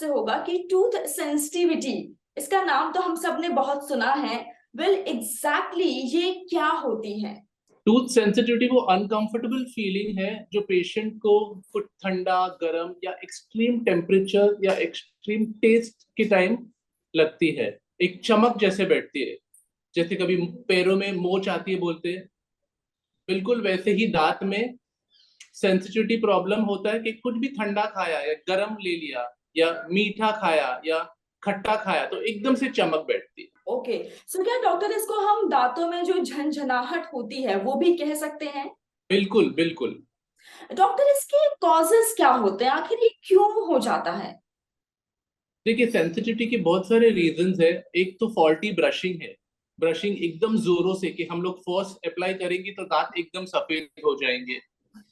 आपसे होगा कि टूथ सेंसिटिविटी, इसका नाम तो हम सब ने बहुत सुना है। वेल एग्जैक्टली ये क्या होती है? टूथ सेंसिटिविटी वो अनकंफर्टेबल फीलिंग है जो पेशेंट को कुछ ठंडा, गर्म या एक्सट्रीम टेम्परेचर या एक्सट्रीम टेस्ट के टाइम लगती है। एक चमक जैसे बैठती है, जैसे कभी पैरों में मोच आती है बोलते हैं, बिल्कुल वैसे ही दांत में सेंसिटिविटी प्रॉब्लम होता है कि कुछ भी ठंडा खाया या गर्म ले लिया या मीठा खाया या खट्टा खाया तो एकदम से चमक बैठती है। ओके, सो क्या डॉक्टर इसको हम दांतों में जो झनझनाहट होती है वो भी कह सकते हैं? बिल्कुल बिल्कुल। डॉक्टर इसके कॉजेस क्या होते हैं, आखिर ये क्यों हो जाता है? देखिए, सेंसिटिविटी के बहुत सारे रीजंस है। एक तो फॉल्टी ब्रशिंग है। ब्रशिंग एकदम जोरों से कि हम लोग फोर्स अप्लाई करेंगे तो दांत एकदम सफेद हो जाएंगे,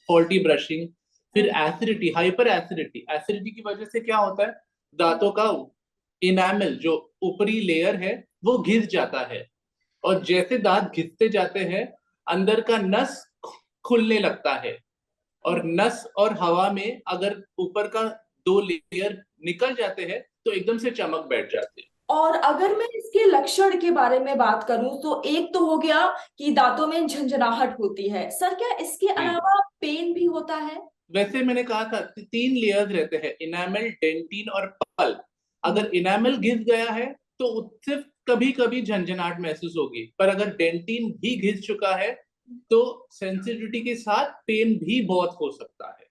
फॉल्टी ब्रशिंग। फिर एसिडिटी, हाइपर एसिडिटी। एसिडिटी की वजह से क्या होता है, दांतों का इनामल जो ऊपरी लेयर है वो घिस जाता है, और जैसे दांत घिसते जाते हैं अंदर का नस खुलने लगता है, और नस और हवा में अगर ऊपर का दो लेयर निकल जाते हैं तो एकदम से चमक बैठ जाती है। और अगर मैं इसके लक्षण के बारे में बात करूं तो एक तो हो गया कि दांतों में झंझनाहट होती है, सर क्या इसके जी, अलावा पेन भी होता है? वैसे मैंने कहा था तीन लेयर्स रहते हैं, इनामल, डेंटिन और पल्प। अगर इनामल घिस गया है तो उससे कभी कभी झंझनाहट महसूस होगी, पर अगर डेंटिन भी घिस चुका है तो सेंसिटिविटी के साथ पेन भी बहुत हो सकता है।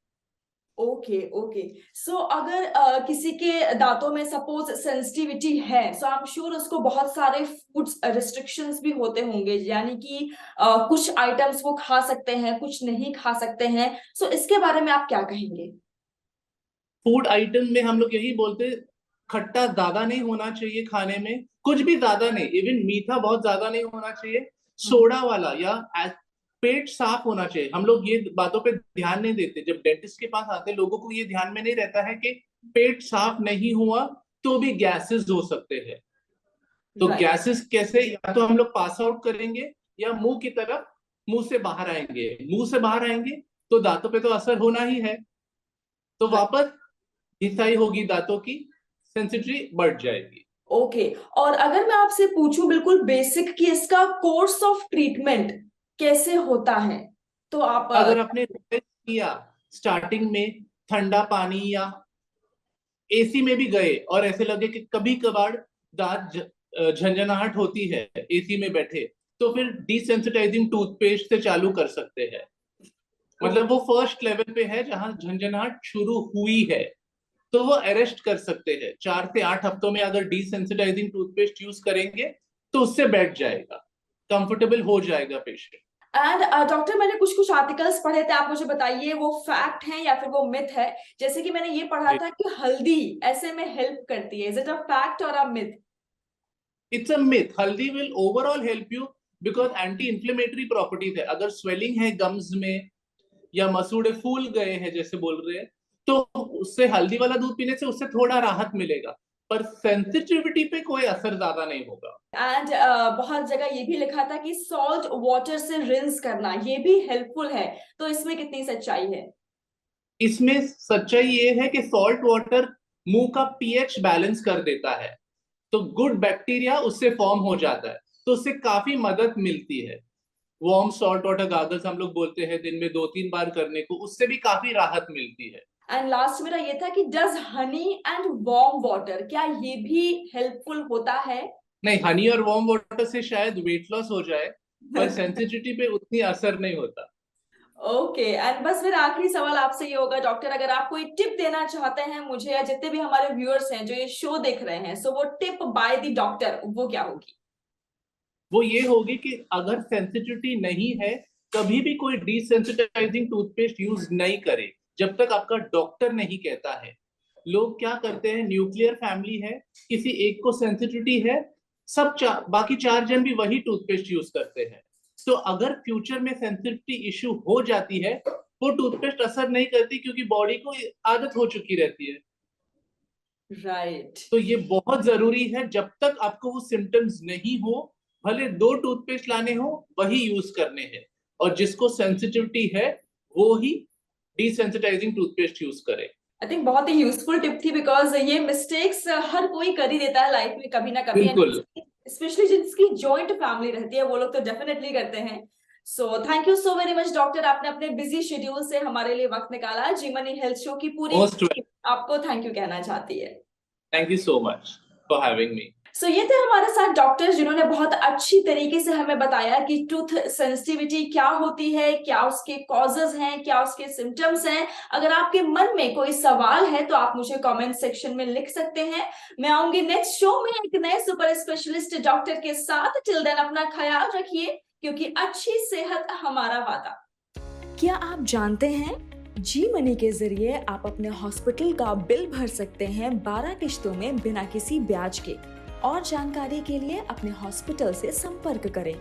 ओके ओके, सो अगर किसी के दांतों में सपोज सेंसिटिविटी है, सो आई एम श्योर उसको बहुत सारे फूड्स रिस्ट्रिक्शंस भी होते होंगे, यानी कि कुछ आइटम्स वो खा सकते हैं, कुछ नहीं खा सकते हैं। सो इसके बारे में आप क्या कहेंगे? फूड आइटम में हम लोग यही बोलते हैं, खट्टा ज्यादा नहीं होना चाहिए खाने में, कुछ भी ज्यादा नहीं, इवन मीठा बहुत ज्यादा नहीं होना चाहिए, सोडा वाला या पेट साफ होना चाहिए। हम लोग ये बातों पे ध्यान नहीं देते, जब डेंटिस्ट के पास आते लोगों को ये ध्यान में नहीं रहता है कि पेट साफ नहीं हुआ तो भी गैसेस हो सकते हैं। तो राइट। गैसेस कैसे, या तो हम लोग पास आउट करेंगे या मुंह की तरफ, मुंह से बाहर आएंगे। मुंह से बाहर आएंगे तो दांतों पे तो असर होना ही है, तो वापस घिसाई होगी दांतों की, सेंसिटिविटी बढ़ जाएगी। ओके, और अगर मैं आपसे पूछूं बिल्कुल बेसिक कि इसका कोर्स ऑफ ट्रीटमेंट कैसे होता है, तो आप अगर आपने नोटिस किया स्टार्टिंग में ठंडा पानी या एसी में भी गए और ऐसे लगे कि कभी कभार दांत झंझनाहट होती है एसी में बैठे, तो फिर डिसेंसिटाइजिंग टूथपेस्ट से चालू कर सकते हैं। मतलब वो फर्स्ट लेवल पे है जहां झंझनाहट शुरू हुई है, तो वो अरेस्ट कर सकते हैं। 4 से 8 हफ्तों में अगर डिसेंसिटाइजिंग टूथपेस्ट यूज करेंगे तो उससे बैठ जाएगा, कंफर्टेबल हो जाएगा पेशेंट। एंड डॉक्टर, मैंने कुछ कुछ आर्टिकल्स पढ़े थे, आप मुझे बताइए वो फैक्ट है या फिर वो मिथ है। जैसे कि मैंने ये पढ़ा था कि हल्दी ऐसे में हेल्प करती है, इज इट अ फैक्ट और a myth? It's a myth. Haldi will overall help you because anti inflammatory properties है। अगर स्वेलिंग है गम्स में या मसूड़े फूल गए हैं जैसे बोल रहे हैं, तो उससे हल्दी वाला दूध पीने से उससे थोड़ा राहत मिलेगा, पर सेंसिटिविटी पे कोई असर ज्यादा नहीं होगा। एंड बहुत जगह ये भी लिखा था कि सॉल्ट वाटर से रिंस करना ये भी हेल्पफुल है, तो इसमें कितनी सच्चाई है? इसमें सच्चाई ये है कि सॉल्ट वाटर मुंह का पीएच बैलेंस कर देता है, तो गुड बैक्टीरिया उससे फॉर्म हो जाता है, तो उससे काफी मदद मिलती है। वार्म सॉल्ट वाटर गागल्स हम लोग बोलते हैं दिन में 2-3 बार करने को, उससे भी काफी राहत मिलती है। एंड लास्ट मेरा ये था कि does honey and warm water, क्या ये भी हेल्पफुल होता है? नहीं, हनी और वार्म वाटर से शायद वेट लॉस हो जाए, पर सेंसिटिविटी पे उतनी असर नहीं होता। ओके, एंड बस फिर आखिरी सवाल आपसे ये होगा डॉक्टर, अगर आप कोई टिप देना चाहते हैं मुझे या जितने भी हमारे व्यूअर्स हैं जो ये शो देख रहे हैं, सो वो टिप बाय द डॉक्टर वो क्या होगी? वो ये होगी कि अगर सेंसिटिविटी नहीं है, कभी भी कोई डिसेंसिटाइजिंग टूथपेस्ट यूज नहीं करे जब तक आपका डॉक्टर नहीं कहता है। लोग क्या करते हैं, न्यूक्लियर फैमिली है, किसी एक को सेंसिटिविटी है, बाकी 4 जन भी वही टूथपेस्ट यूज करते हैं। तो अगर फ्यूचर में सेंसिटिविटी इश्यू हो जाती है, वो टूथपेस्ट असर नहीं करती क्योंकि बॉडी को आदत हो चुकी रहती है। राइट। तो ये बहुत जरूरी है, जब तक आपको वो सिम्टम्स नहीं हो, भले 2 टूथपेस्ट लाने हो वही यूज करने हैं, और जिसको सेंसिटिविटी है वो ही डिसेंसिटाइजिंग टूथपेस्ट यूज करे। आई थिंक बहुत ही यूजफुल टिप थी, बिकॉज ये मिस्टेक्स हर कोई कर ही देता है लाइफ में कभी ना कभी, बिल्कुल। स्पेशली जिसकी जॉइंट फैमिली रहती है वो लोग तो डेफिनेटली करते हैं। So thank you so very much doctor, आपने अपने बिजी शेड्यूल से हमारे लिए वक्त निकाला। जी मनी हेल्थ शो की पूरी मोस्ट आपको थैंक यू कहना चाहती है। Thank you so much for having me. So ये थे हमारे साथ डॉक्टर्स जिन्होंने बहुत अच्छी तरीके से हमें बताया कि टूथ सेंसिटिविटी क्या होती है, क्या उसके कॉजेज हैं, क्या उसके सिम्टम्स हैं। अगर आपके मन में कोई सवाल है तो आप मुझे कमेंट सेक्शन में लिख सकते हैं। मैं आऊंगी नेक्स्ट शो में एक नए सुपर स्पेशलिस्ट डॉक्टर के साथ। टिल देन अपना ख्याल रखिए, क्योंकि अच्छी सेहत हमारा वादा। क्या आप जानते हैं, जी मनी के जरिए आप अपने हॉस्पिटल का बिल भर सकते हैं 12 किश्तों में बिना किसी ब्याज के। और जानकारी के लिए अपने हॉस्पिटल से संपर्क करें।